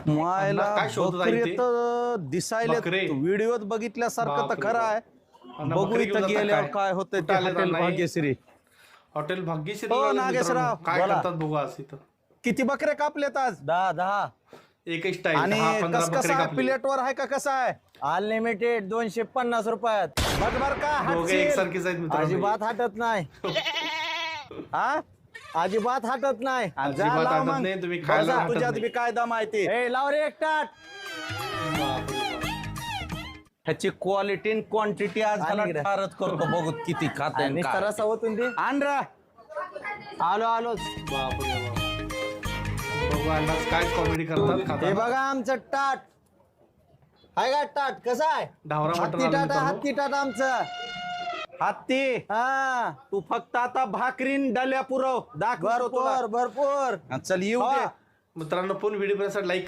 मायला काय शोधत आहे बकरी ते? तर दिसायला बकरे? व्हिडिओत बघितल्यासारखं तर बापरे खरं आहे. अण्णा, बघू बकरी घेऊन इथं जाता गेल्यावर काय? काय होतंय कुठं ते आले हॉटेल नाही? भाग्यश्री. हॉटेल भाग्यश्री हो, लागले नागेशराव, मित्रांनो. काय बोला. करतात बघू आज इथं किती बकरे कापलेत आज? 10 एकच स्टाईल आणि 10-15 कस बकरी कसं आहे, कापली. प्लेटवर आहे का कसं आहे? अनलिमिटेड 250 रुपयात. बघ बर का दोघे हातशील. एकसारखेच आहेत मित्रांनो. अजिबात हटत नाही. हा? अजिबात हटत नाही. जा अजिबात लाव हटत मग. नाही, तुम्ही खायला बसा, हटत तुझ्यात नाही. बी कायदा माहिती. ए लाव रे एक ताट. ह्याची क्वालिटी आणि क्वांटिटी आज आणि ह्याला इकडे. ठारच करतो बघू किती खात आणि सरस होतून दे. आण रा. आलोच. बापरे बाप. बघू अण्णा काय कॉमेडी करतात हे खाताना. बघा आमचं टाट आहे का टाट कसं आहे? ढावरा मटण हत्ती आलं टाट मित्रांनो. हत्ती टाट आमचं. हत्ती हा तू फक्त आता भाकरीन डल्या पुरव दाखवतो तुला. भरपूर भरपूर. चल येऊ दे. हा. मित्रांनो पण व्हिडिओ लाईक करा.